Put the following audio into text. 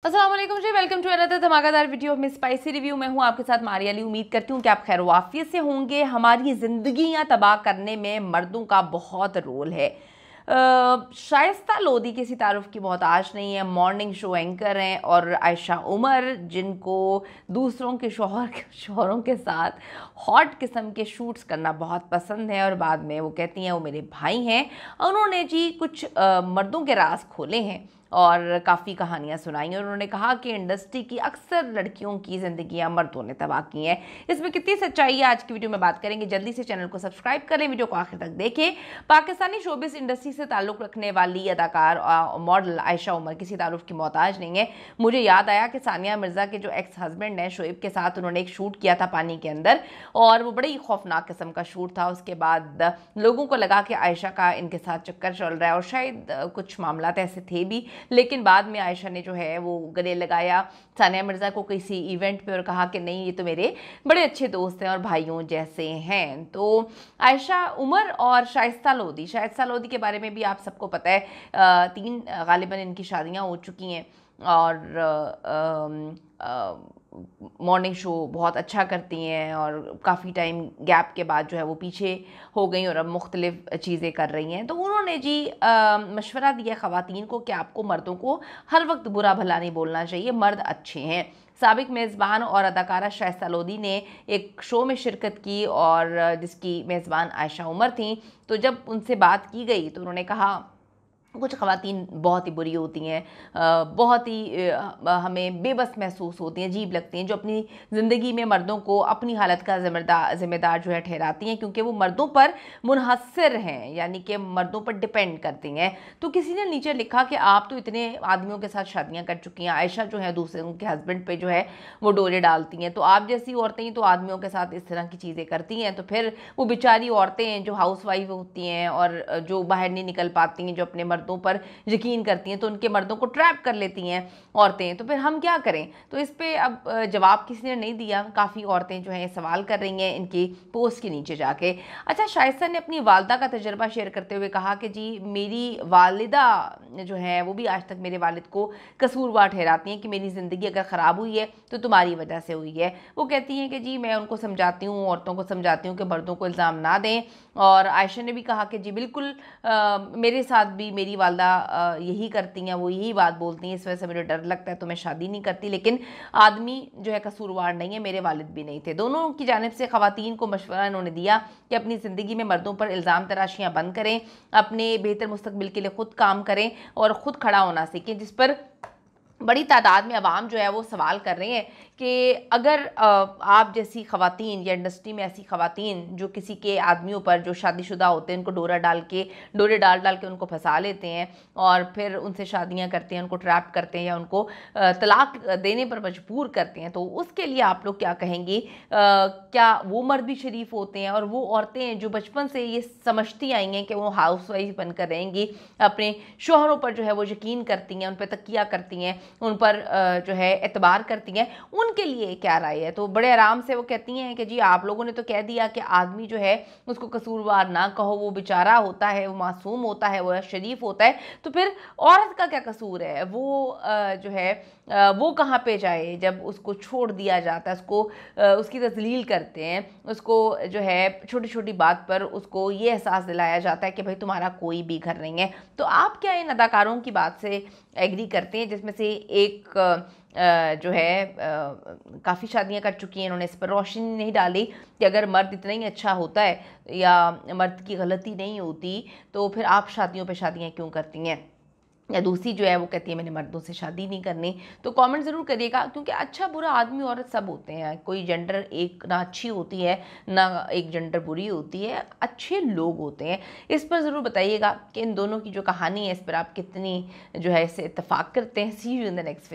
अस्सलाम वालेकुम जी, welcome to another धमाकेदार वीडियो में स्पाइसी रिव्यू। मैं हूं आपके साथ मारिया अली। उम्मीद करती हूं कि आप खैर वाफियत से होंगे। हमारी ज़िंदगियां तबाह करने में मर्दों का बहुत रोल है। शाइस्ता लोधी किसी तारुफ की मोहताज नहीं है। मॉर्निंग शो एंकर हैं। और आयशा उमर, जिनको दूसरों के शोहरों के साथ हॉट किस्म के शूट्स करना बहुत पसंद है और बाद में वो कहती हैं वो मेरे भाई हैं, उन्होंने जी कुछ मर्दों के राज खोले हैं और काफ़ी कहानियाँ सुनाई और उन्होंने कहा कि इंडस्ट्री की अक्सर लड़कियों की ज़िंदगियाँ मर्दों ने तबाह की हैं। इसमें कितनी सच्चाई है आज की वीडियो में बात करेंगे। जल्दी से चैनल को सब्सक्राइब करें, वीडियो को आखिर तक देखें। पाकिस्तानी शोबिस इंडस्ट्री से ताल्लुक़ रखने वाली अदाकार मॉडल आयशा उमर किसी तारुफ की मोहताज नहीं है। मुझे याद आया कि सानिया मिर्ज़ा के जो एक्स हस्बैंड हैं शोएब के साथ उन्होंने एक शूट किया था पानी के अंदर और वो बड़ी खौफनाक किस्म का शूट था। उसके बाद लोगों को लगा कि आयशा का इनके साथ चक्कर चल रहा है और शायद कुछ मामला ऐसे थे भी, लेकिन बाद में आयशा ने जो है वो गले लगाया सानिया मिर्ज़ा को किसी इवेंट पे और कहा कि नहीं, ये तो मेरे बड़े अच्छे दोस्त हैं और भाइयों जैसे हैं। तो आयशा उमर और शाइस्ता लोधी के बारे में भी आप सबको पता है। 3 गालिबन इनकी शादियां हो चुकी हैं और मॉर्निंग शो बहुत अच्छा करती हैं और काफ़ी टाइम गैप के बाद जो है वो पीछे हो गई और अब मुख्तलिफ चीज़ें कर रही हैं। तो उन्होंने जी मशवरा दिया ख़वातीन को कि आपको मर्दों को हर वक्त बुरा भला नहीं बोलना चाहिए, मर्द अच्छे हैं। साबिक मेज़बान और अदाकारा शाइस्ता लोधी ने एक शो में शिरकत की और जिसकी मेज़बान आयशा उमर थी। तो जब उनसे बात की गई तो उन्होंने कहा कुछ ख़वातीन बहुत ही बुरी होती हैं, बहुत ही हमें बेबस महसूस होती हैं, अजीब लगती हैं, जो अपनी ज़िंदगी में मर्दों को अपनी हालत का ज़िम्मेदार जो है ठहराती हैं क्योंकि वो मर्दों पर मुनहसर हैं, यानी कि मर्दों पर डिपेंड करती हैं। तो किसी ने नीचे लिखा कि आप तो इतने आदमियों के साथ शादियाँ कर चुकी हैं, आयशा जो है दूसरे उनके हस्बैंड पर जो है वो डोरे डालती हैं, तो आप जैसी औरतें ही तो आदमियों के साथ इस तरह की चीज़ें करती हैं। तो फिर वो बेचारी औरतें जो हाउस वाइफ होती हैं और जो बाहर नहीं निकल पाती हैं, जो अपने मर्दों पर यकीन करती हैं, तो उनके मर्दों को ट्रैप कर लेती हैं औरतें। तो फिर हम क्या करें? तो इस पे अब जवाब किसी ने नहीं दिया। काफ़ी औरतें जो हैं सवाल कर रही हैं इनकी पोस्ट के नीचे जाके। अच्छा, शाइस्ता ने अपनी वालदा का तजर्बा शेयर करते हुए कहा कि जी मेरी वालिदा जो है वो भी आज तक मेरे वालिद को कसूरवार ठहराती हैं कि मेरी ज़िंदगी अगर ख़राब हुई है तो तुम्हारी वजह से हुई है। वो कहती हैं कि जी मैं उनको समझाती हूँ, औरतों को समझाती हूँ कि मर्दों को इल्ज़ाम ना दें। और आयशा ने भी कहा कि जी बिल्कुल मेरे साथ भी मेरी वालदा यही करती हैं, वो यही बात बोलती हैं, इस वजह से मुझे डर लगता है तो मैं शादी नहीं करती। लेकिन आदमी जो है कसूरवार नहीं है, मेरे वालिद भी नहीं थे। दोनों की जानिब से ख़वातीन को मशवरा इन्होंने दिया कि अपनी ज़िंदगी में मर्दों पर इल्ज़ाम तराशियाँ बंद करें, अपने बेहतर मुस्तकबिल के लिए ख़ुद काम करें और ख़ुद खड़ा होना सीखें। जिस पर बड़ी तादाद में अवाम जो है वो सवाल कर रहे हैं कि अगर आप जैसी ख़वातीन या इंडस्ट्री में ऐसी ख़वातीन जो किसी के आदमियों पर जो शादीशुदा होते हैं उनको डोरे डाल के उनको फंसा लेते हैं और फिर उनसे शादियां करते हैं, उनको ट्रैप करते हैं या उनको तलाक देने पर मजबूर करते हैं, तो उसके लिए आप लोग क्या कहेंगी? क्या वो मर्द भी शरीफ होते हैं और वो औरतें जो बचपन से ये समझती आई हैं कि वो हाउस वाइफ बनकर रहेंगी, अपने शोहरों पर जो है वो यकीन करती हैं, उन पर तकिया करती हैं, उन पर जो है एतबार करती हैं, उनके लिए क्या राय है? तो बड़े आराम से वो कहती हैं कि जी आप लोगों ने तो कह दिया कि आदमी जो है उसको कसूरवार ना कहो, वो बेचारा होता है, वो मासूम होता है, वो शरीफ होता है, तो फिर औरत का क्या कसूर है? वो जो है वो कहाँ पे जाए जब उसको छोड़ दिया जाता है, उसको उसकी तज़लील करते हैं, उसको जो है छोटी छोटी बात पर उसको ये एहसास दिलाया जाता है कि भाई तुम्हारा कोई भी घर नहीं है। तो आप क्या इन अदाकारों की बात से एग्री करते हैं, जिसमें से एक जो है काफ़ी शादियां कर चुकी हैं, इन्होंने इस पर रोशनी नहीं डाली कि अगर मर्द इतना ही अच्छा होता है या मर्द की गलती नहीं होती तो फिर आप शादियों पे शादियां क्यों करती हैं? या दूसरी जो है वो कहती है मैंने मर्दों से शादी नहीं करनी। तो कमेंट ज़रूर करिएगा, क्योंकि अच्छा बुरा आदमी औरत सब होते हैं, कोई जेंडर एक ना अच्छी होती है ना एक जेंडर बुरी होती है, अच्छे लोग होते हैं। इस पर ज़रूर बताइएगा कि इन दोनों की जो कहानी है इस पर आप कितनी जो है इससे इत्तेफाक करते हैं। सी यू इन द नेक्स्ट।